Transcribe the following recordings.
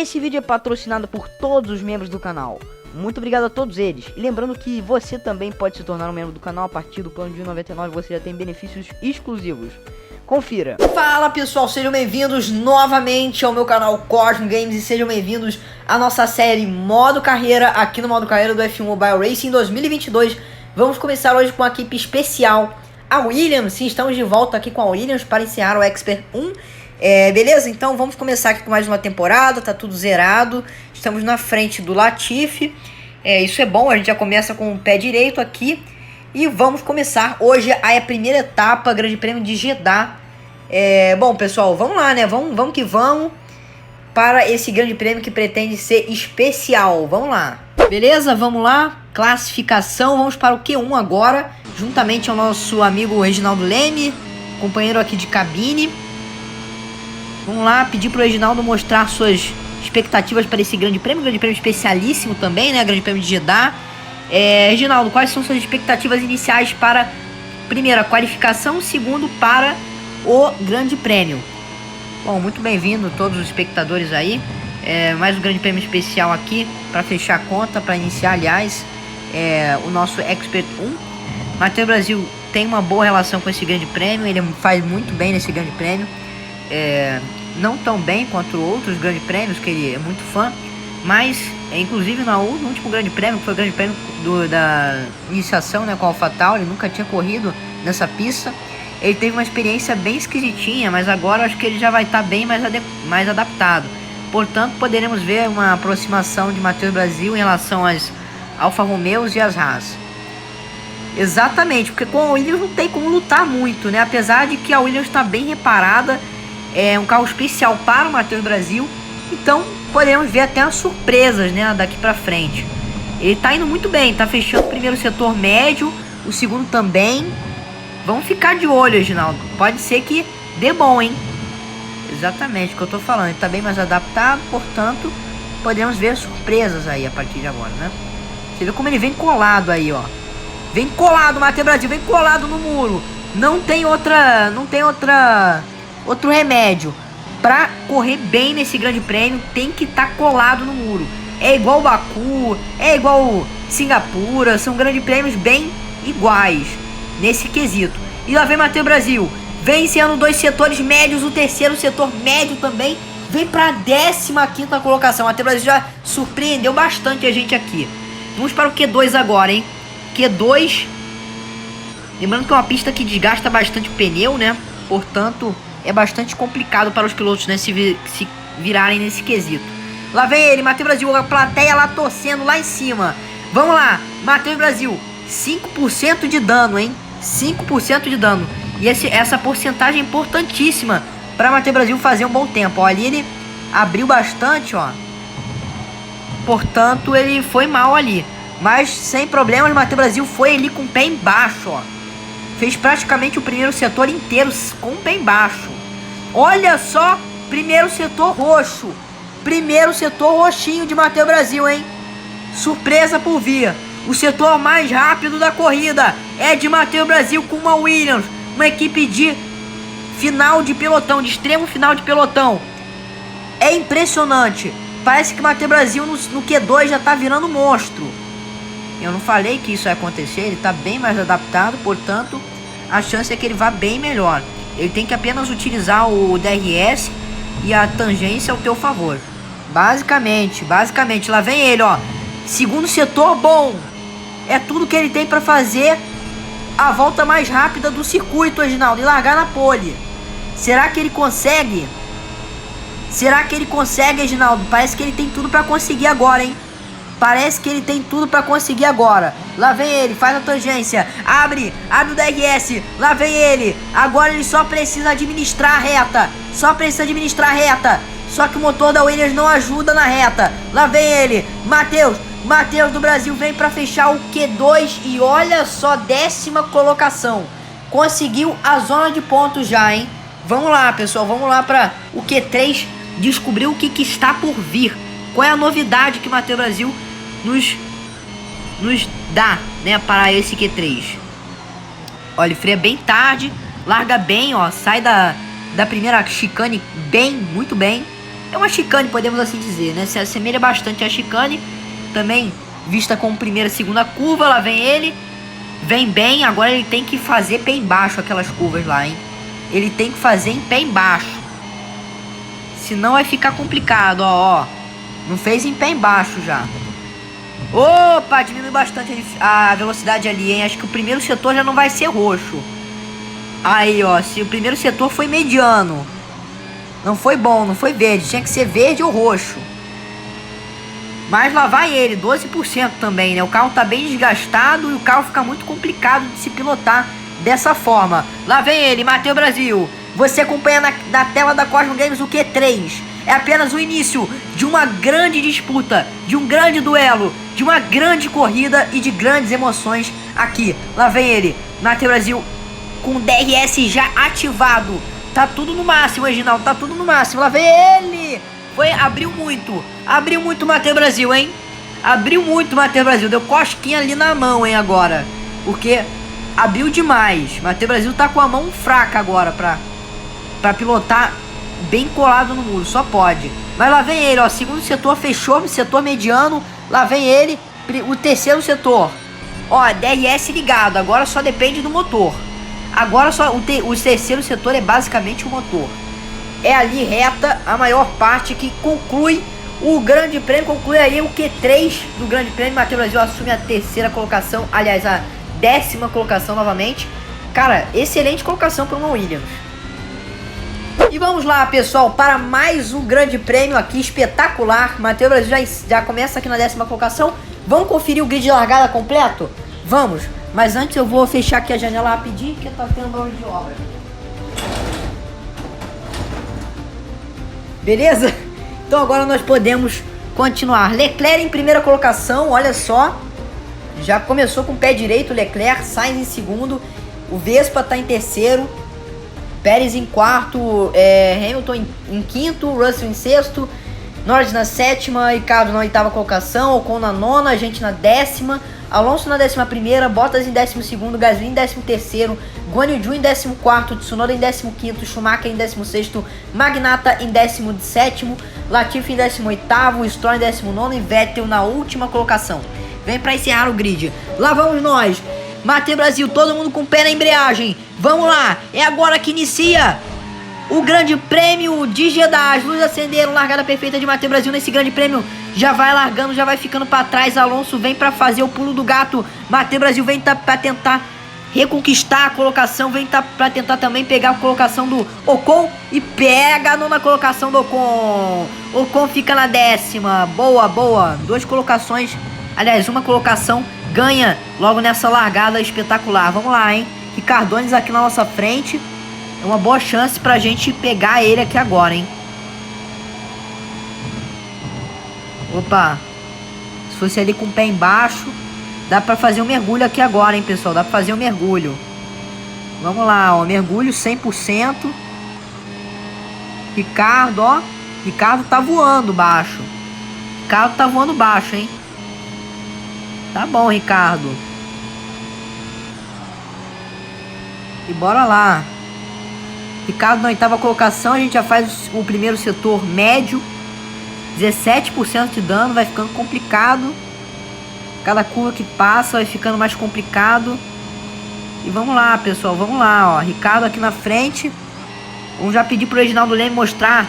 Esse vídeo é patrocinado por todos os membros do canal. Muito obrigado a todos eles. E lembrando que você também pode se tornar um membro do canal. A partir do plano de R$1,99 você já tem benefícios exclusivos. Confira. Fala pessoal, sejam bem-vindos novamente ao meu canal Cosmo Games e sejam bem-vindos à nossa série Modo Carreira, aqui no Modo Carreira do F1 Mobile Racing 2022. Vamos começar hoje com uma equipe especial, a Williams. Sim, estamos de volta aqui com a Williams para encerrar o Expert 1. Beleza? Então vamos começar aqui com mais uma temporada, tá tudo zerado. Estamos na frente do Latifi. Isso é bom, a gente já começa com o pé direito aqui. E vamos começar hoje a primeira etapa, Grande Prêmio de Jeddah. Bom pessoal, vamos lá, né? Vamos que vamos para esse Grande Prêmio que pretende ser especial. Vamos lá. Beleza? Vamos lá. Classificação, vamos para o Q1 agora, juntamente ao nosso amigo Reginaldo Leme, companheiro aqui de cabine. Vamos lá, pedir para o Reginaldo mostrar suas expectativas para esse Grande Prêmio especialíssimo também, né? Grande Prêmio de Jeddah. Reginaldo, quais são suas expectativas iniciais para, primeiro, a qualificação, segundo, para o Grande Prêmio? Bom, muito bem-vindo todos os espectadores aí. Mais um Grande Prêmio especial aqui para fechar a conta, para iniciar, aliás, o nosso Expert 1. Matheus Brasil tem uma boa relação com esse Grande Prêmio, ele faz muito bem nesse Grande Prêmio. Não tão bem quanto outros Grandes Prêmios, que ele é muito fã, mas inclusive no último Grande Prêmio, que foi o Grande Prêmio da iniciação, né, com a AlphaTauri, ele nunca tinha corrido nessa pista. Ele teve uma experiência bem esquisitinha, mas agora acho que ele já vai estar bem mais adaptado. Portanto, poderemos ver uma aproximação de Matheus Brasil em relação às Alfa Romeos e às Haas. Exatamente, porque com a Williams não tem como lutar muito, né? Apesar de que a Williams está bem reparada, é um carro especial para o Matheus Brasil, então podemos ver até as surpresas, né, daqui para frente. Ele está indo muito bem, está fechando o primeiro setor médio, o segundo também. Vamos ficar de olho, Reginaldo. Pode ser que dê bom, hein? Exatamente o que eu tô falando. Ele tá bem mais adaptado, portanto, podemos ver surpresas aí a partir de agora, né? Você vê como ele vem colado aí, ó. Vem colado, Matheus Brasil, vem colado no muro. Não tem outro remédio. Pra correr bem nesse Grande Prêmio, tem que estar colado no muro. É igual Baku, é igual Singapura, são Grandes Prêmios bem iguais nesse quesito. E lá vem Matheus Brasil, vem sendo dois setores médios, o terceiro setor médio também, vem para a 15ª colocação. Matheus Brasil já surpreendeu bastante a gente aqui. Vamos para o Q2 agora, hein? Q2, lembrando que é uma pista que desgasta bastante o pneu, né? Portanto, é bastante complicado para os pilotos, né, se virarem nesse quesito. Lá vem ele, Matheus Brasil, a plateia lá torcendo lá em cima. Vamos lá, Matheus Brasil, 5% de dano, hein? 5% de dano. E essa porcentagem é importantíssima para Matheus Brasil fazer um bom tempo. Ó, ali ele abriu bastante, ó. Portanto, ele foi mal ali. Mas sem problemas, Matheus Brasil foi ali com o pé embaixo, ó. Fez praticamente o primeiro setor inteiro com o pé embaixo. Olha só, primeiro setor roxo. Primeiro setor roxinho de Matheus Brasil, hein? Surpresa por vir. O setor mais rápido da corrida é de Matheus Brasil com uma Williams. Uma equipe de final de pelotão, de extremo final de pelotão. É impressionante. Parece que Matheus Brasil no Q2 já tá virando monstro. Eu não falei que isso ia acontecer, ele tá bem mais adaptado, portanto, a chance é que ele vá bem melhor. Ele tem que apenas utilizar o DRS e a tangência ao teu favor. Basicamente, lá vem ele, ó. Segundo setor bom. É tudo que ele tem para fazer a volta mais rápida do circuito, Reginaldo, e largar na pole. Será que ele consegue? Será que ele consegue, Reginaldo? Parece que ele tem tudo para conseguir agora, hein? Parece que ele tem tudo para conseguir agora. Lá vem ele, faz a tangência. Abre o DRS. Lá vem ele. Agora ele só precisa administrar a reta. Só que o motor da Williams não ajuda na reta. Lá vem ele. Matheus do Brasil vem para fechar o Q2. E olha só, 10ª colocação. Conseguiu a zona de pontos já, hein? Vamos lá, pessoal. Vamos lá para o Q3. Descobrir o que está por vir. Qual é a novidade que Matheus Brasil nos dá, né, para esse Q3. Olha, ele freia bem tarde, larga bem, ó, sai da primeira chicane bem, muito bem. É uma chicane, podemos assim dizer, né? Se assemelha bastante à chicane. Também vista como primeira e segunda curva. Lá vem ele. Vem bem. Agora ele tem que fazer pé embaixo aquelas curvas lá, hein? Ele tem que fazer em pé embaixo. Senão vai ficar complicado, ó. Não fez em pé embaixo já. Opa, diminui bastante a velocidade ali, hein? Acho que o primeiro setor já não vai ser roxo. Aí, ó. Se o primeiro setor foi mediano, não foi bom, não foi verde. Tinha que ser verde ou roxo. Mas lá vai ele, 12% também, né? O carro tá bem desgastado e o carro fica muito complicado de se pilotar dessa forma. Lá vem ele, Matheus Brasil. Você acompanha na tela da Cosmo Games o Q3. É apenas o início de uma grande disputa, de um grande duelo, de uma grande corrida e de grandes emoções aqui. Lá vem ele, Matheus Brasil, com o DRS já ativado. Tá tudo no máximo, Reginaldo, tá tudo no máximo. Lá vem ele. Abriu muito o Matheus Brasil, hein? Abriu muito o Matheus Brasil. Deu cosquinha ali na mão, hein, agora. Porque abriu demais. Matheus Brasil tá com a mão fraca agora pra pilotar bem colado no muro. Só pode. Mas lá vem ele, ó. Segundo setor fechou, setor mediano. Lá vem ele, o terceiro setor. Ó, DRS ligado. Agora só depende do motor. Agora só o terceiro setor é basicamente o motor. É ali reta a maior parte que conclui o grande prêmio. Conclui aí o Q3 do grande prêmio. Matheus Brasil assume a terceira colocação. Aliás, a 10ª colocação novamente. Cara, excelente colocação para o Williams. E vamos lá, pessoal, para mais um grande prêmio aqui espetacular. Matheus Brasil já começa aqui na 10ª colocação. Vamos conferir o grid de largada completo? Vamos. Mas antes eu vou fechar aqui a janela rapidinho, porque tá tendo barulho de obra. Beleza? Então agora nós podemos continuar. Leclerc em primeira colocação, olha só. Já começou com o pé direito, Leclerc, Sainz em segundo. O Vespa tá em terceiro. Pérez em quarto, Hamilton em quinto, Russell em sexto. Norris na 7ª, Ricardo na 8ª colocação, Ocon na 9ª, a gente na 10ª. Alonso na 11ª, Bottas em 12º, Gasly em 13º, Guan Yu Zhou em 14º, Tsunoda em 15º, Schumacher em 16º, Magnata em 17º, Latifi em 18º, Stroll em 19º e Vettel na última colocação. Vem para encerrar o grid. Lá vamos nós. Matheus Brasil, todo mundo com o pé na embreagem. Vamos lá, é agora que inicia o grande prêmio de Jeddah. As luzes acenderam, largada perfeita de Matheus Brasil nesse grande prêmio. Já vai largando, já vai ficando para trás. Alonso vem para fazer o pulo do gato. Matheus Brasil vem para tentar reconquistar a colocação. Vem para tentar também pegar a colocação do Ocon. E pega a 9ª colocação do Ocon. Ocon fica na 10ª. Boa, boa. 2 colocações. Aliás, 1 colocação ganha logo nessa largada espetacular. Vamos lá, hein? Ricardones aqui na nossa frente. É uma boa chance pra gente pegar ele aqui agora, hein? Opa. Se fosse ali com o pé embaixo, dá pra fazer um mergulho aqui agora, hein, pessoal? Dá pra fazer um mergulho. Vamos lá, ó. Mergulho 100%. Ricardo, ó. Ricardo tá voando baixo. Ricardo tá voando baixo, hein? Tá bom, Ricardo. E bora lá. Ricardo na 8ª colocação. A gente já faz o primeiro setor médio. 17% de dano. Vai ficando complicado. Cada curva que passa vai ficando mais complicado. E vamos lá, pessoal. Vamos lá, ó. Ricardo aqui na frente. Vamos já pedir pro Reginaldo Leme mostrar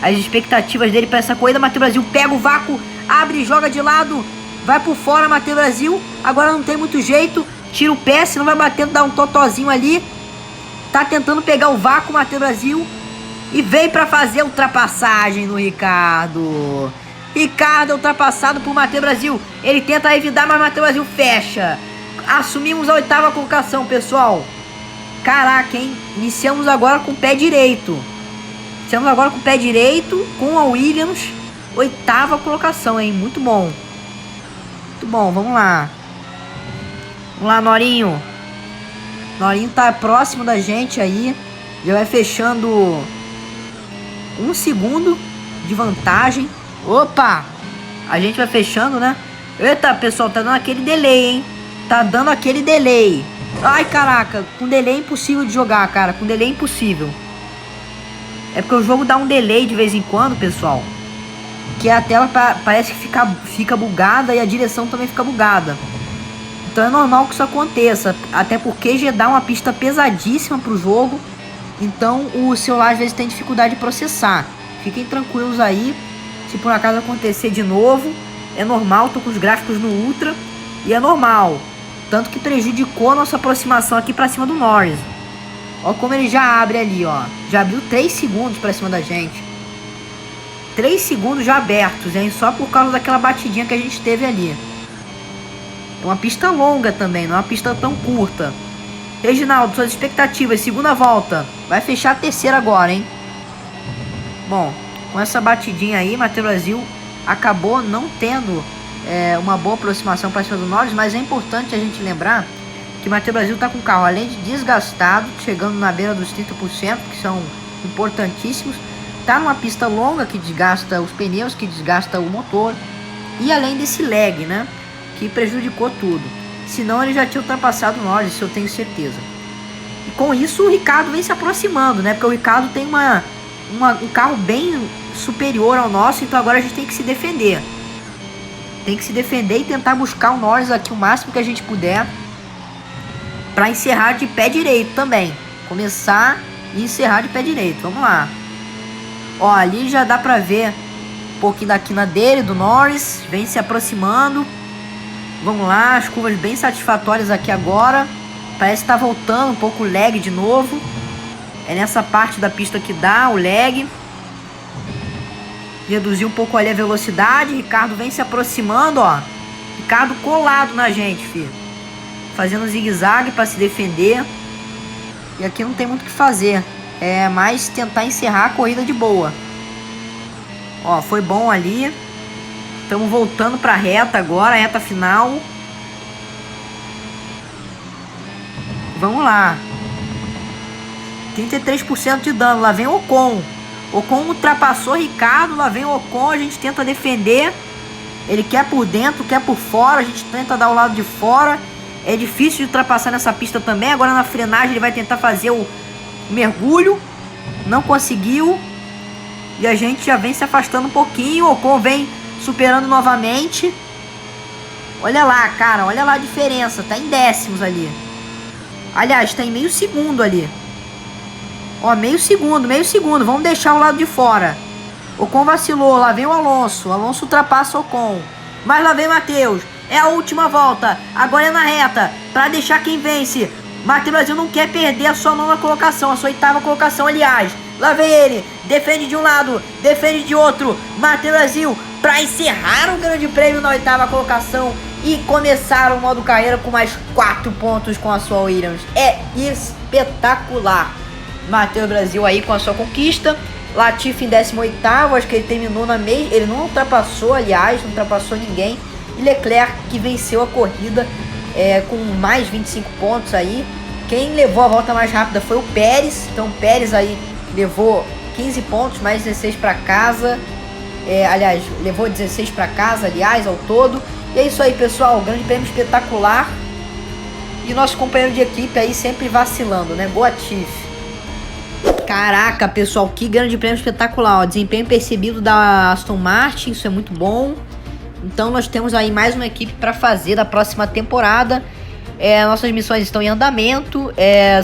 as expectativas dele para essa corrida. Matheus Brasil pega o vácuo. Abre e joga de lado. Vai por fora, Matheus Brasil. Agora não tem muito jeito. Tira o pé, senão vai batendo, dá um totozinho ali. Tá tentando pegar o vácuo, Matheus Brasil. E vem pra fazer a ultrapassagem no Ricardo. Ricardo é ultrapassado por Matheus Brasil. Ele tenta evitar, mas Matheus Brasil fecha. Assumimos a 8ª colocação, pessoal. Caraca, hein? Iniciamos agora com o pé direito. Iniciamos agora com o pé direito, com a Williams. 8ª colocação, hein? Muito bom. Muito bom, vamos lá. Vamos lá, Norinho. Norinho tá próximo da gente aí. Já vai fechando 1 segundo de vantagem. Opa! A gente vai fechando, né? Eita, pessoal, tá dando aquele delay, hein? Tá dando aquele delay. Ai, caraca. Com delay é impossível de jogar, cara. Com delay é impossível. É porque o jogo dá um delay de vez em quando, pessoal, que a tela parece que fica bugada e a direção também fica bugada. Então é normal que isso aconteça, até porque Jeddah é uma pista pesadíssima pro jogo, então o celular às vezes tem dificuldade de processar. Fiquem tranquilos aí, se por acaso acontecer de novo, é normal, tô com os gráficos no Ultra e é normal. Tanto que prejudicou a nossa aproximação aqui pra cima do Norris. Ó como ele já abre ali, ó. Já abriu 3 segundos pra cima da gente. 3 segundos já abertos, hein? Só por causa daquela batidinha que a gente teve ali. É uma pista longa também, não é uma pista tão curta. Reginaldo, suas expectativas, segunda volta. Vai fechar a terceira agora, hein? Bom, com essa batidinha aí, Matheus Brasil acabou não tendo uma boa aproximação para cima do Norris, mas é importante a gente lembrar que Matheus Brasil está com o carro, além de desgastado, chegando na beira dos 30%, que são importantíssimos, tá numa pista longa que desgasta os pneus, que desgasta o motor, e além desse lag, né, que prejudicou tudo. Senão ele já tinha ultrapassado o Norris, isso eu tenho certeza. E com isso o Ricardo vem se aproximando, né, porque o Ricardo tem um carro bem superior ao nosso, então agora a gente tem que se defender. Tem que se defender e tentar buscar o Norris aqui o máximo que a gente puder, para encerrar de pé direito também. Começar e encerrar de pé direito. Vamos lá. Ó, ali já dá pra ver um pouquinho da quina dele, do Norris. Vem se aproximando. Vamos lá, as curvas bem satisfatórias aqui agora. Parece que tá voltando um pouco o lag de novo. É nessa parte da pista que dá o lag. Reduziu um pouco ali a velocidade. Ricardo vem se aproximando, ó. Ricardo colado na gente, filho. Fazendo zigue-zague para se defender. E aqui não tem muito o que fazer. É mais tentar encerrar a corrida de boa. Ó, foi bom ali. Estamos voltando para a reta agora, a reta final. Vamos lá. 33% de dano. Lá vem o Ocon. Ocon ultrapassou Ricardo. Lá vem o Ocon. A gente tenta defender. Ele quer por dentro, quer por fora. A gente tenta dar o lado de fora. É difícil de ultrapassar nessa pista também. Agora na frenagem ele vai tentar fazer o mergulho. Não conseguiu. E a gente já vem se afastando um pouquinho. O Ocon vem superando novamente. Olha lá, cara. Olha lá a diferença. Tá em décimos ali. Aliás, tá em meio segundo ali. Ó, meio segundo. Vamos deixar o lado de fora. Ocon vacilou. Lá vem o Alonso. O Alonso ultrapassa o Ocon. Mas lá vem Matheus. É a última volta. Agora é na reta. Pra deixar quem vence. Matheus Brasil não quer perder a sua 9ª colocação. A sua 8ª colocação, aliás. Lá vem ele. Defende de um lado. Defende de outro. Matheus Brasil. Pra encerrar o grande prêmio na 8ª colocação. E começar o modo carreira com mais 4 pontos com a sua Williams. É espetacular. Matheus Brasil aí com a sua conquista. Latifi em 18º. Acho que ele terminou na mesma. Ele não ultrapassou, aliás. Não ultrapassou ninguém. E Leclerc que venceu a corrida com mais 25 pontos aí. Quem levou a volta mais rápida foi o Pérez. Então o Pérez aí levou 15 pontos, mais 16 para casa. Aliás, levou 16 para casa, aliás, ao todo. E é isso aí, pessoal. Grande prêmio espetacular. E nosso companheiro de equipe aí sempre vacilando, né? Boa Tiff. Caraca, pessoal, que grande prêmio espetacular. Ó. Desempenho percebido da Aston Martin, isso é muito bom. Então nós temos aí mais uma equipe para fazer da próxima temporada. Nossas missões estão em andamento.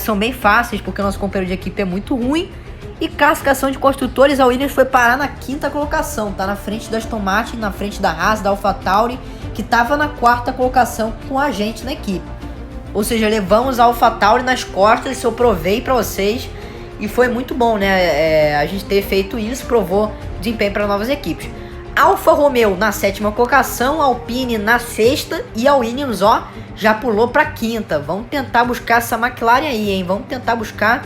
São bem fáceis porque o nosso companheiro de equipe é muito ruim. E classificação de construtores, a Williams foi parar na 5ª colocação. Tá na frente da Aston Martin, na frente da Haas, da AlphaTauri, que estava na 4ª colocação com a gente na equipe. Ou seja, levamos a AlphaTauri nas costas, isso eu provei para vocês. E foi muito bom, né? A gente ter feito isso, provou desempenho para novas equipes. Alfa Romeo na 7ª colocação, Alpine na 6ª e a Williams, ó, já pulou pra 5ª. Vamos tentar buscar essa McLaren aí, hein? Vamos tentar buscar.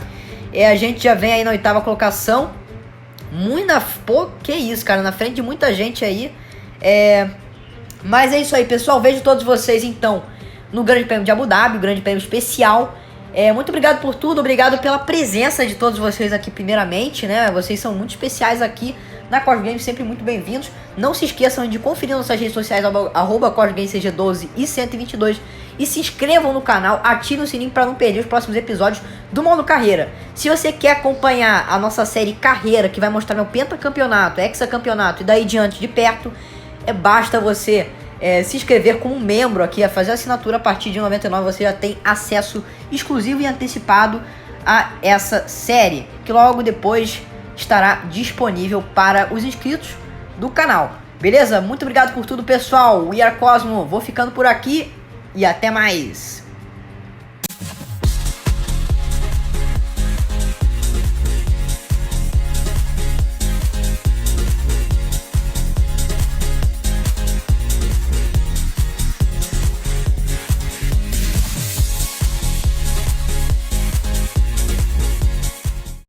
A gente já vem aí na 8ª colocação. Pô, que isso, cara, na frente de muita gente aí. Mas é isso aí, pessoal. Vejo todos vocês, então, no Grande Prêmio de Abu Dhabi, o Grande Prêmio especial. Muito obrigado por tudo, obrigado pela presença de todos vocês aqui primeiramente, né? Vocês são muito especiais aqui na Corge Games, sempre muito bem-vindos. Não se esqueçam de conferir nossas redes sociais, @CorgeGamesCG12 e 122. e se inscrevam no canal, ativem o sininho para não perder os próximos episódios do Modo Carreira. Se você quer acompanhar a nossa série Carreira, que vai mostrar meu pentacampeonato, hexacampeonato e daí diante de perto, basta você se inscrever como um membro aqui, a fazer a assinatura. A partir de R$ 99 você já tem acesso exclusivo e antecipado a essa série, que logo depois estará disponível para os inscritos do canal. Beleza? Muito obrigado por tudo, pessoal. We are Cosmo. Vou ficando por aqui e até mais.